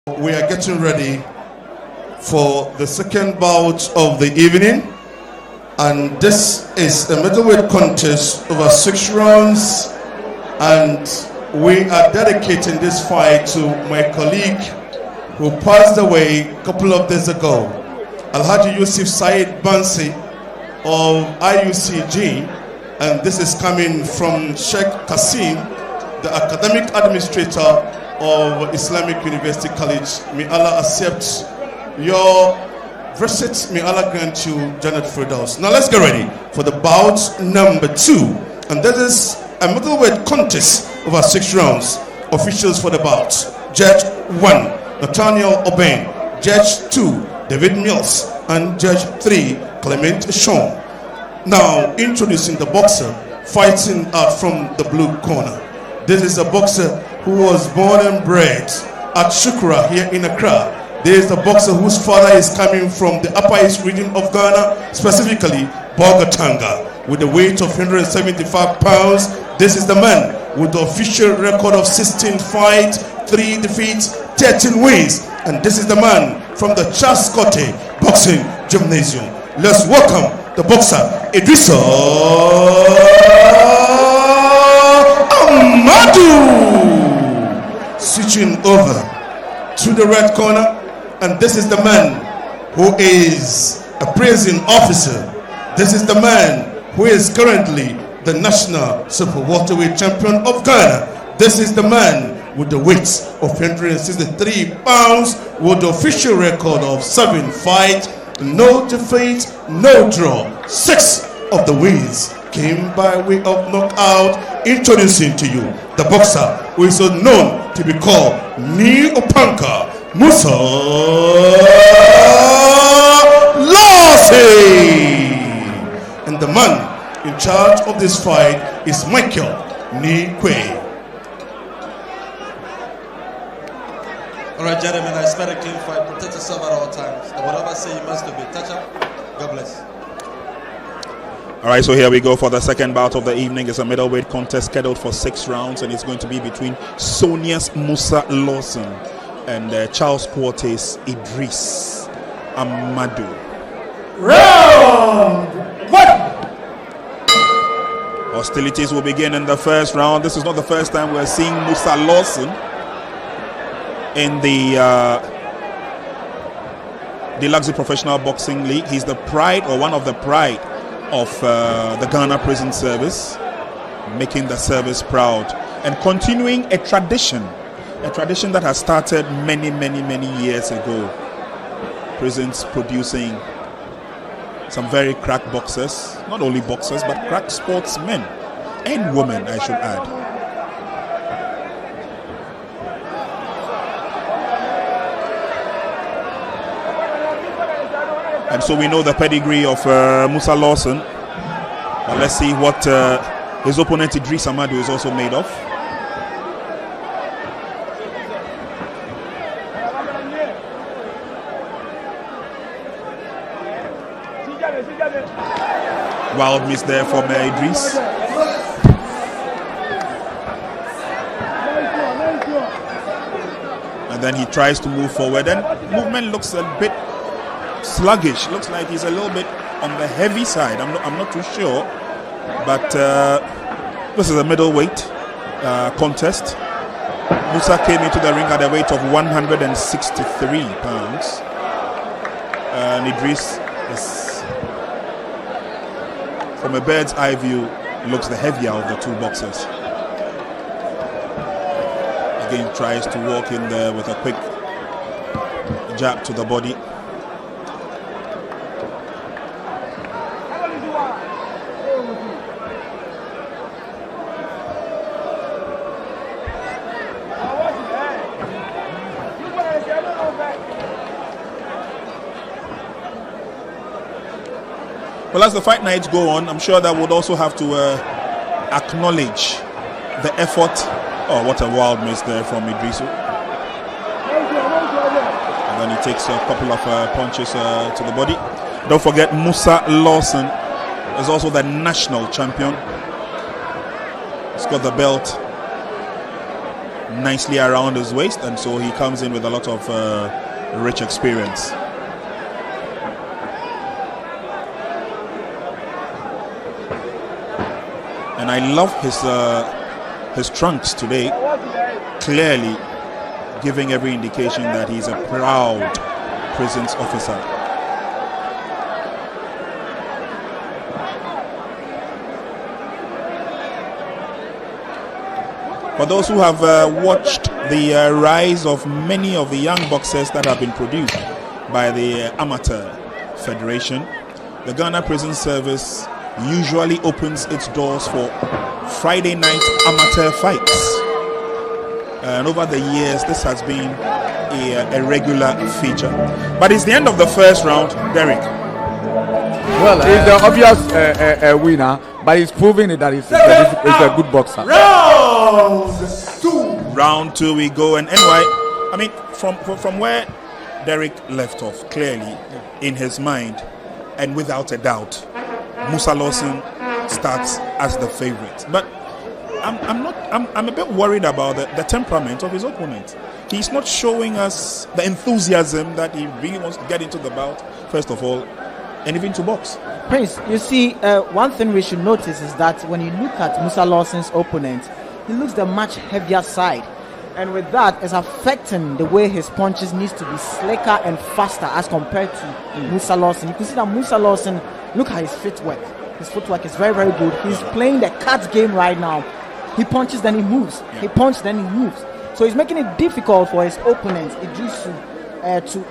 We are getting ready for the second bout of the evening, and this is a middleweight contest over 6 rounds, and we are dedicating this fight to my colleague who passed away a couple of days ago, Alhaji Yusuf Said Bansi of IUCG, and this is coming from Sheikh Kasim, the academic administrator of Islamic University College. May Allah accept your visit. May Allah grant you Jannat Firdaus. Now let's get ready for the bout number 2, and this is a middleweight contest over 6 rounds. Officials for the bout: Judge 1, Nathaniel Oben; Judge 2, David Mills; and Judge 3, Clement Sean. Now introducing the boxer fighting out from the blue corner. This is a boxer who was born and bred at Shukra here in Accra. This is a boxer whose father is coming from the Upper East region of Ghana, specifically Bogatanga, with a weight of 175 pounds. This is the man with the official record of 16 fights, 3 defeats, 13 wins. And this is the man from the Chaskote Boxing Gymnasium. Let's welcome the boxer, Iddrisu Amadu. Switching over to the red corner, and this is the man who is a prison officer. This is the man who is currently the national super welterweight champion of Ghana. This is the man with the weight of 163 pounds with the official record of 7 fights, no defeat, no draw. 6 of the wins came by way of knockout. Introducing to you the boxer who is known to be called Ni Opanka, Musah Lawson. And the man in charge of this fight is Michael Nikwe. Alright, gentlemen, I expect a clean fight. Protect yourself at all times. And whatever I say, you must be. Touch up. God bless. Alright, so here we go for the second bout of the evening. It's a middleweight contest scheduled for 6 rounds, and it's going to be between Sonia's Musah Lawson and Charles Porte's Iddrisu Amadu. Round 1. Hostilities will begin in the first round. This is not the first time we're seeing Musah Lawson in the DELUXY Professional Boxing League. He's the pride, or one of the pride, of the Ghana Prison Service, making the service proud and continuing a tradition that has started many years ago. Prisons producing some very crack boxers, not only boxers but crack sportsmen and women, I should add. And so we know the pedigree of Musah Lawson. But let's see what his opponent Iddrisu Amadu is also made of. Wild miss there from Iddrisu. And then he tries to move forward, and movement looks a bit sluggish. Looks like he's a little bit on the heavy side. I'm not too sure, but this is a middleweight contest. Musah came into the ring at a weight of 163 pounds, and Iddrisu is, from a bird's eye view, looks the heavier of the 2 boxers. Again, tries to walk in there with a quick jab to the body. Well, as the fight nights go on, I'm sure that would also have to acknowledge the effort. Oh, what a wild miss there from Iddrisu. And then he takes a couple of punches to the body. Don't forget, Musah Lawson is also the national champion. He's got the belt nicely around his waist, and so he comes in with a lot of rich experience. And I love his trunks today, clearly giving every indication that he's a proud prisons officer. For those who have watched the rise of many of the young boxers that have been produced by the Amateur Federation, the Ghana Prison Service usually opens its doors for Friday night amateur fights. And over the years, this has been a regular feature. But it's the end of the first round, Derek. Well, he's the obvious winner, but he's proving that he's a good boxer. Round two we go, and NY, I mean, from where Derek left off, clearly in his mind, and without a doubt, Musah Lawson starts as the favorite. But I'm a bit worried about the temperament of his opponent. He's not showing us the enthusiasm that he really wants to get into the bout, first of all, and even to box. Prince, you see, one thing we should notice is that when you look at Musah Lawson's opponent, he looks the much heavier side. And with that, it's affecting the way his punches needs to be slicker and faster as compared to Musah Lawson. You can see that Musah Lawson, look at his footwork. His footwork is very, very good. He's playing the cut game right now. He punches, then he moves. He punches, then he moves. So he's making it difficult for his opponent, Iddrisu,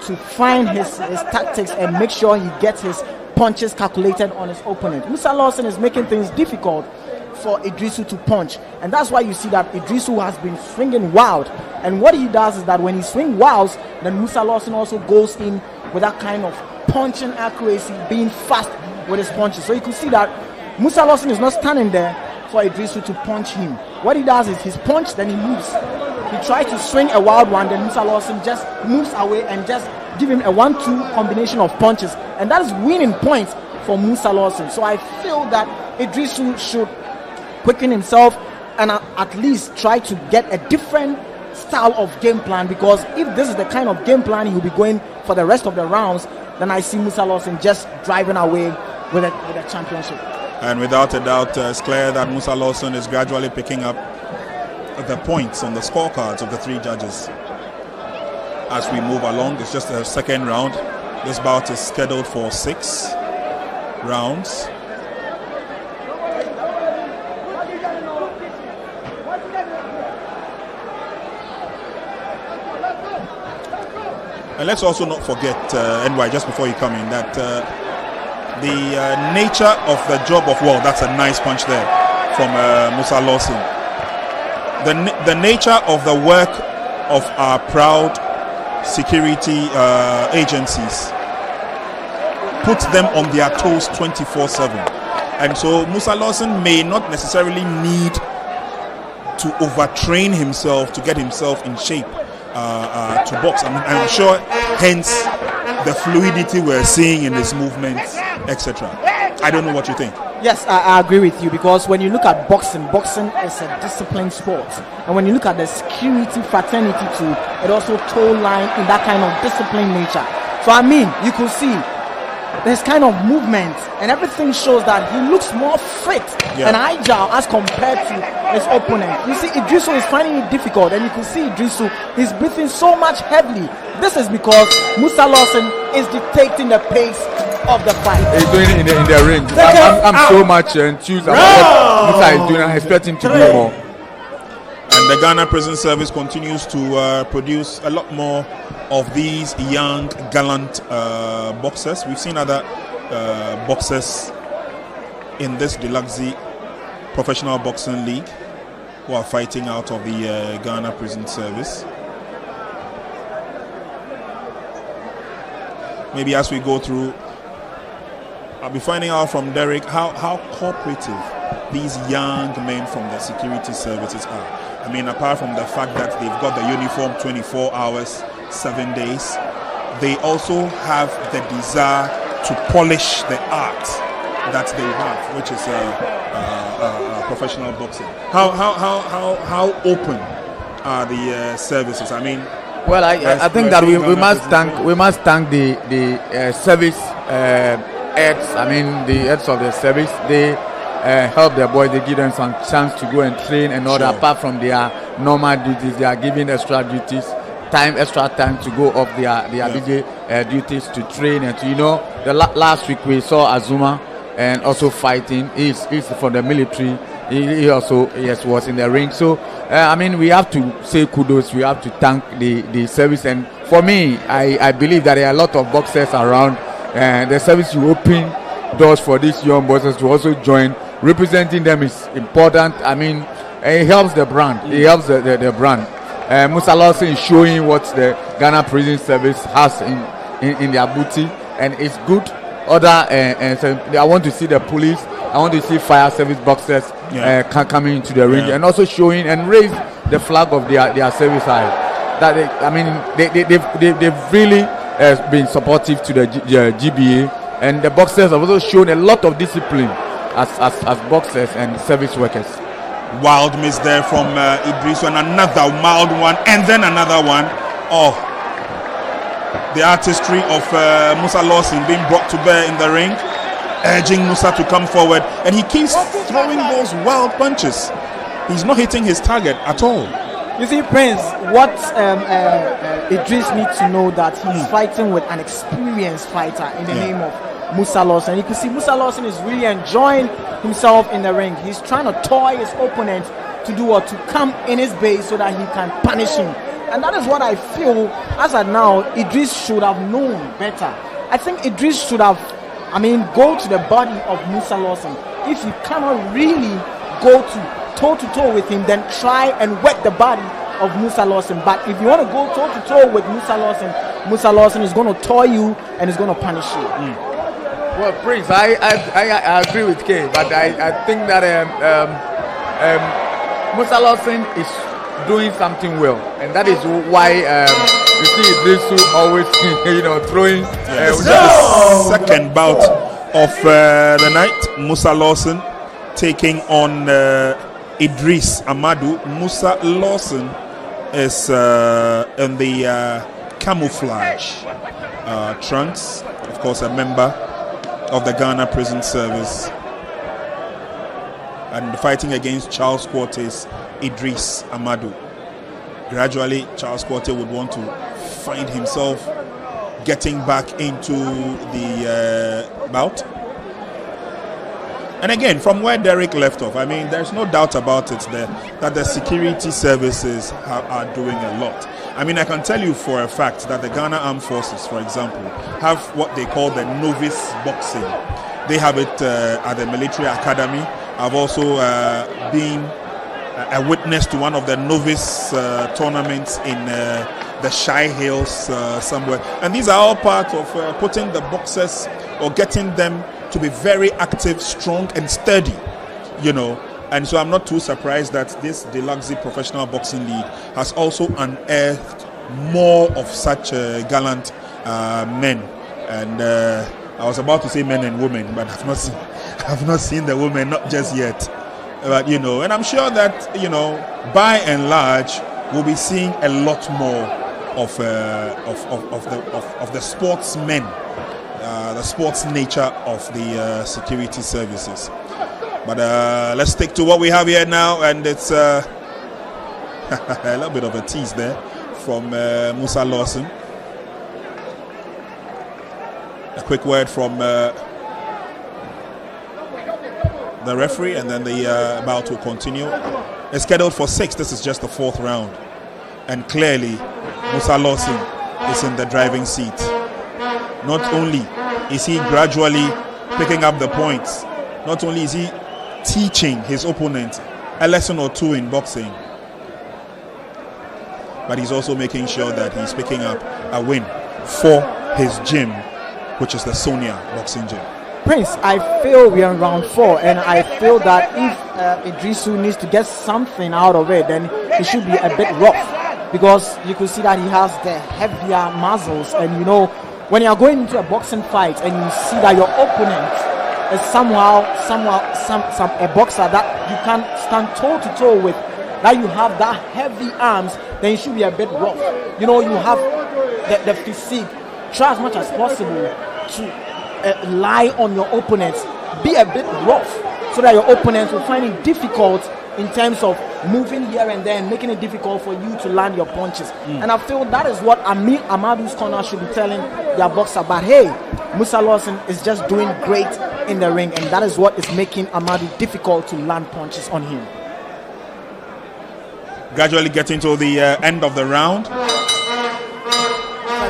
to find his tactics and make sure he gets his punches calculated on his opponent. Musah Lawson is making things difficult for Iddrisu to punch, and that's why you see that Iddrisu has been swinging wild. And what he does is that when he swings wild, then Musah Lawson also goes in with that kind of punching accuracy, being fast with his punches. So you can see that Musah Lawson is not standing there for Iddrisu to punch him. What he does is his punch, then he moves. He tries to swing a wild one, then Musah Lawson just moves away and just give him a 1-2 combination of punches, and that is winning points for Musah Lawson. So I feel that Iddrisu should quicken himself and at least try to get a different style of game plan, because if this is the kind of game plan he will be going for the rest of the rounds, then I see Musah Lawson just driving away with a championship. And without a doubt, it's clear that Musah Lawson is gradually picking up the points on the scorecards of the three judges. As we move along, it's just the second round. This bout is scheduled for 6 rounds. And let's also not forget, NY, just before you come in, that the nature of the job of, well, that's a nice punch there from Musah Lawson. The nature of the work of our proud security agencies puts them on their toes 24/7. And so Musah Lawson may not necessarily need to overtrain himself to get himself in shape to box. I'm sure hence the fluidity we're seeing in his movements, etc. I don't know what you think. Yes, I agree with you, because when you look at boxing is a disciplined sport, and when you look at the security fraternity too, it also toe line in that kind of disciplined nature. So I mean, you could see this kind of movement, and everything shows that he looks more fit and agile as compared to his opponent. You see, Iddrisu is finding it difficult, and you can see Iddrisu, he's breathing so much heavily. This is because Musah Lawson is dictating the pace of the fight. He's doing it in the ring. I'm so much enthused about what Musah is doing. I expect him to do more. And the Ghana Prison Service continues to produce a lot more of these young, gallant boxers. We've seen other boxers in this DELUXY professional boxing league who are fighting out of the Ghana Prison Service. Maybe as we go through, I'll be finding out from Derek how cooperative these young men from the security services are. I mean, apart from the fact that they've got the uniform 24 hours, 7 days, they also have the desire to polish the art that they have, which is professional boxing. How open are the services? I mean, well, I think that we must thank the service heads. I mean, the heads of the service. They help their boys. They give them some chance to go and train and all that. Apart from their normal duties, they are giving extra duties, extra time to go off their DJ duties to train and to, the last week we saw Azuma and also fighting. He's from the military. He also was in the ring. So I mean, we have to say kudos. We have to thank the service. And for me, I believe that there are a lot of boxers around. The service will open doors for these young boxers to also join. Representing them is important. I mean, it helps the brand. It helps the brand. Musah Lawson is showing what the Ghana Prison Service has in their booty, and it's good. I want to see the police. I want to see fire service boxers coming into the ring and also showing and raise the flag of their service side. They've really been supportive to the GBA, and the boxers have also shown a lot of discipline as boxers and service workers. Wild miss there from Iddrisu, and another mild one, and then another one. Oh, the artistry of Musah Lawson being brought to bear in the ring, urging Musah to come forward, and he keeps throwing those wild punches. He's not hitting his target at all. You see, Prince, what Iddrisu needs to know that he's fighting with an experienced fighter in the name of Musah Lawson. You can see Musah Lawson is really enjoying himself in the ring. He's trying to toy his opponent to do what? To come in his base so that he can punish him. And that is what I feel, as of now, Iddrisu should have known better. I think Iddrisu should have, go to the body of Musah Lawson. If you cannot really go toe-to-toe with him, then try and wet the body of Musah Lawson. But if you want to go toe-to-toe with Musah Lawson is going to toy you and is going to punish you. Well, Prince, I agree with Kay, but I think that Musah Lawson is doing something well, and that is why you see Iddrisu always throwing. This is the second bout of the night. Musah Lawson taking on Iddrisu Amadu. Musah Lawson is in the camouflage trunks, of course, a member of the Ghana Prison Service, and fighting against Charles Quarte's Iddrisu Amadu. Gradually, Charles Quarte would want to find himself getting back into the bout. And again, from where Derek left off, there's no doubt about it that the security services are doing a lot. I can tell you for a fact that the Ghana Armed Forces, for example, have what they call the novice boxing. They have it at the military academy. I've also been a witness to one of the novice tournaments in the Shy Hills somewhere. And these are all part of putting the boxers or getting them to be very active, strong, and sturdy, And so I'm not too surprised that this DELUXY Professional Boxing League has also unearthed more of such gallant men. And I was about to say men and women, but I've not seen the women, not just yet. But and I'm sure that by and large, we'll be seeing a lot more of the sportsmen, the sports nature of the security services. But let's stick to what we have here now, and it's a little bit of a tease there from Musah Lawson. A quick word from the referee, and then the bout will continue. It's scheduled for 6. This is just the 4th round, and clearly Musah Lawson is in the driving seat. Not only is he gradually picking up the points, not only is he teaching his opponent a lesson or two in boxing, but he's also making sure that he's picking up a win for his gym, which is the Sonia Boxing Gym. Prince, I feel we are in round 4, and I feel that if Iddrisu needs to get something out of it, then it should be a bit rough, because you could see that he has the heavier muscles, and when you are going into a boxing fight and you see that your opponent is somehow a boxer that you can stand toe to toe with, that you have that heavy arms, then you should be a bit rough. You know, you have the physique. Try as much as possible to lie on your opponents. Be a bit rough so that your opponents will find it difficult in terms of moving here and there and making it difficult for you to land your punches. And I feel that is what Amadu's corner should be telling their boxer. But hey, Musah Lawson is just doing great in the ring, and that is what is making Amadu difficult to land punches on him. Gradually getting to the end of the round.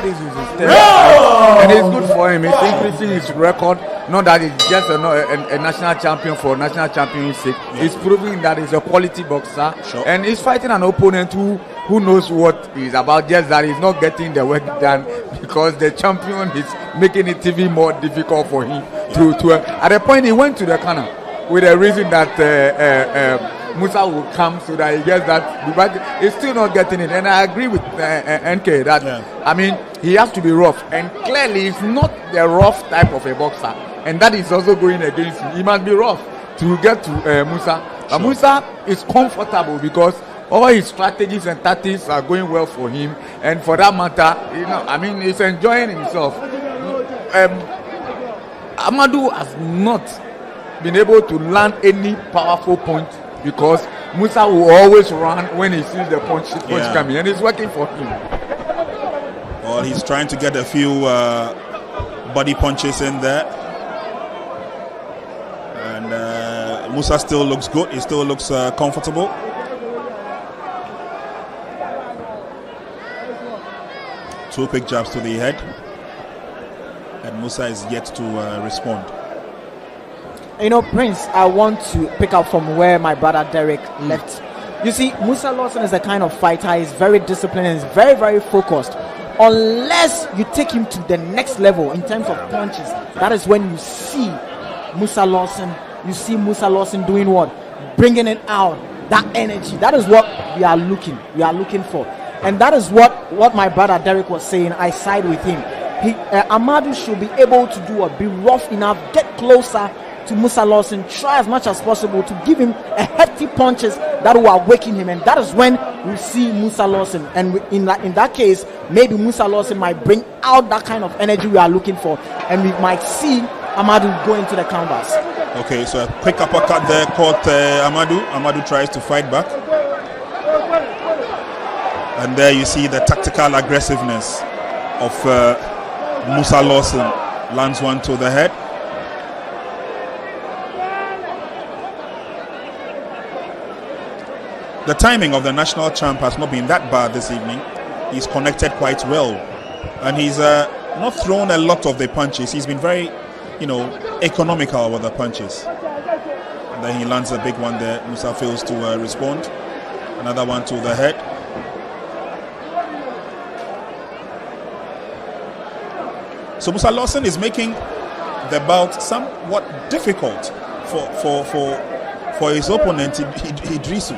And it's good for him. It's increasing his record. Not that he's just a national champion for national championship. He's proving that he's a quality boxer. Sure. And he's fighting an opponent who knows what he's about. Just that he's not getting the work done because the champion is making it even more difficult for him. At a point, he went to the corner with a reason that Musah will come so that he gets that, but he's still not getting it. And I agree with NK that I mean, he has to be rough, and clearly he's not the rough type of a boxer, and that is also going against him. He must be rough to get to Musah. But Musah is comfortable because all his strategies and tactics are going well for him, and for that matter, you know, I mean, he's enjoying himself. Amadu has not been able to land any powerful point because Musah will always run when he sees the punch coming, and it's working for him. Well, he's trying to get a few body punches in there, and Musah still looks good. He still looks comfortable. Two quick jabs to the head, and Musah is yet to respond. You know, Prince, I want to pick up from where my brother Derek left. You see, Musah Lawson is the kind of fighter. He's very disciplined and he's very, very focused. Unless you take him to the next level in terms of punches, that is when you see Musah Lawson. You see Musah Lawson doing what? Bringing it out. That energy. That is what we are looking for. And that is what my brother Derek was saying. I side with him. Amadu should be able to do be rough enough, get closer to Musah Lawson, try as much as possible to give him a hefty punches that will awaken him, and that is when we see Musah Lawson. And in that case, maybe Musah Lawson might bring out that kind of energy we are looking for, and we might see Amadu go into the counters. Okay, so a quick uppercut there caught Amadu. Amadu tries to fight back, and there you see the tactical aggressiveness of Musah Lawson. Lands one to the head. The timing of the national champ has not been that bad this evening. He's connected quite well, and he's not thrown a lot of the punches. He's been very, economical with the punches. And then he lands a big one there. Musah fails to respond. Another one to the head. So Musah Lawson is making the bout somewhat difficult for his opponent, Iddrisu.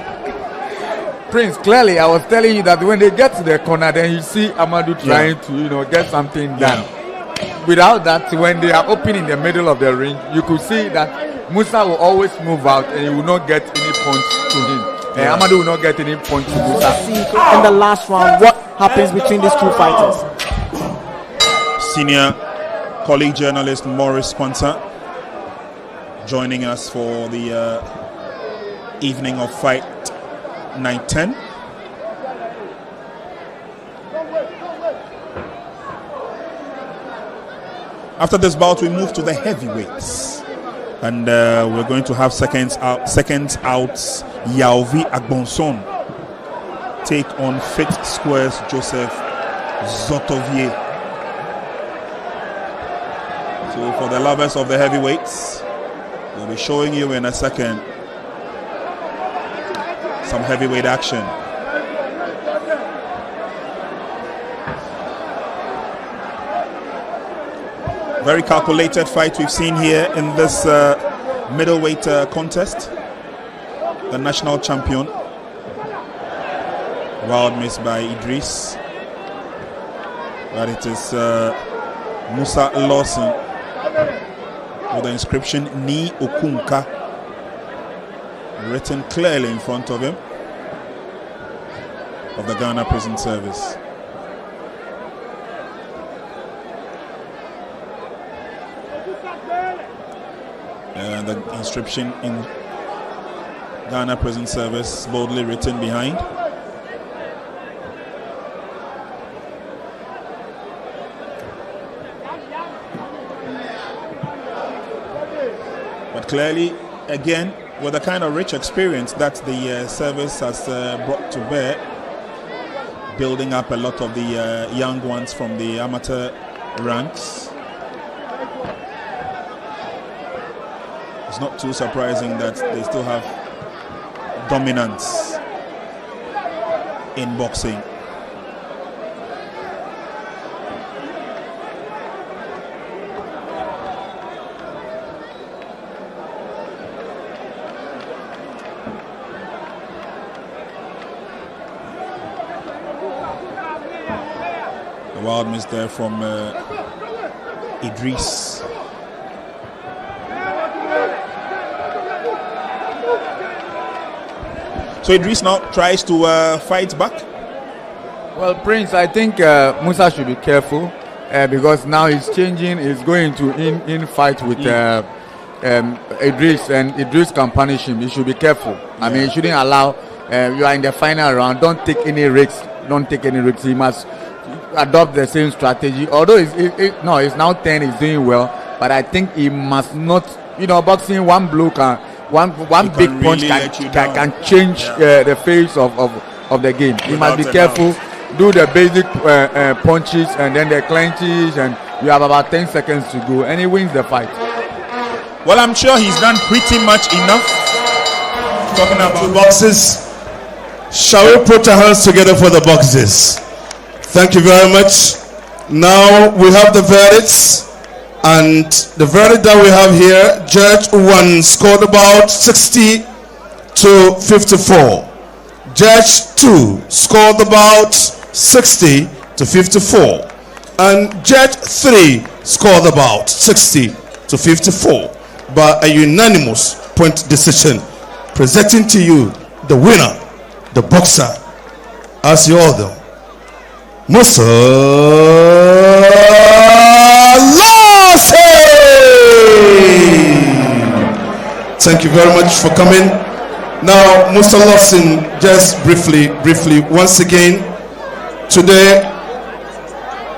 Prince, clearly I was telling you that when they get to the corner, then you see Amadu trying to get something done. Without that, when they are open in the middle of the ring, you could see that Musah will always move out and he will not get any punch to him. Amadu will not get any punch to Musah. See in the last round what happens between these two fighters. Senior colleague journalist Maurice Sponser joining us for the evening of Fight Night 10. After this bout, we move to the heavyweights, and we're going to have seconds outs. Yauvi Agbonson take on Fit Squares Joseph Zotovier. So for the lovers of the heavyweights, we'll be showing you in a second some heavyweight action. Very calculated fight we've seen here in this middleweight contest. The national champion, wild miss by Iddris, but it is Musah Lawson with the inscription Ni Okunka written clearly in front of him. of the Ghana Prison Service. The inscription in Ghana Prison Service boldly written behind. But clearly, again, with the kind of rich experience that the service has brought to bear, building up a lot of the young ones from the amateur ranks, it's not too surprising that they still have dominance in boxing. A wild miss there from Iddrisu. So Iddrisu now tries to fight back. Well, Prince, I think Musah should be careful because now he's changing. He's going to in fight with Iddrisu, and Iddrisu can punish him. He should be careful. I mean, he shouldn't allow. You are in the final round. Don't take any risks. Don't take any risks. He must adopt the same strategy. Although it's now 10. He's doing well, but I think he must not. You know, boxing, one blow can. One big punch can change the face of the game. He must be careful, do the basic punches and then the clenches, and you have about 10 seconds to go, and he wins the fight. Well, I'm sure he's done pretty much enough. Talking about boxes, shall we put our hands together for the boxes? Thank you very much. Now we have the verdicts. And the verdict that we have here, Judge 1 scored about 60 to 54. Judge 2 scored about 60 to 54. And Judge 3 scored about 60 to 54. By a unanimous point decision, presenting to you the winner, the boxer, as you all know, Musah Lawson. Thank you very much for coming. Now, Musah Lawson, just briefly, once again, today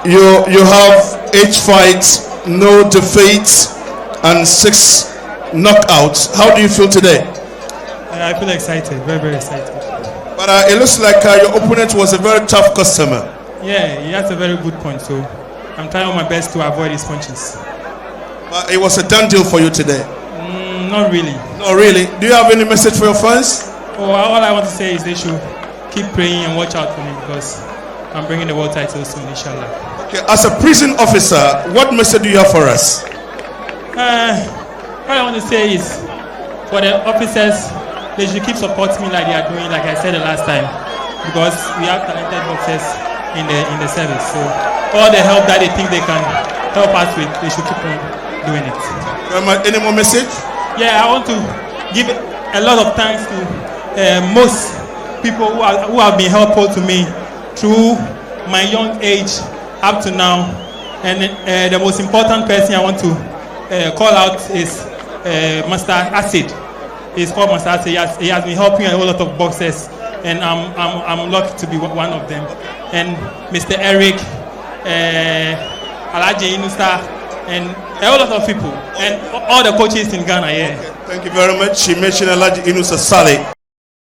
you have 8 fights, no defeats, and 6 knockouts. How do you feel today? I feel excited, very, very excited. But it looks like your opponent was a very tough customer. Yeah, he has a very good point, so I'm trying my best to avoid his punches. But it was a done deal for you today. Not really. Not really. Do you have any message for your fans? Oh, all I want to say is they should keep praying and watch out for me because I'm bringing the world title soon, inshallah. Okay, as a prison officer, what message do you have for us? What I want to say is for the officers, they should keep supporting me like they are doing, like I said the last time, because we have talented boxers in the service. So all the help that they think they can help us with, they should keep on doing it. Any more message? Yeah, I want to give a lot of thanks to most people who have been helpful to me through my young age up to now. And the most important person I want to call out is Master Acid. He's called Master Acid. He has been helping a whole lot of boxers, and I'm lucky to be one of them. And Mr. Eric, Alaji Inusa, and a whole lot of people, and all the coaches in Ghana. Yeah. Okay, thank you very much. She mentioned Alaji Inusa Saleh.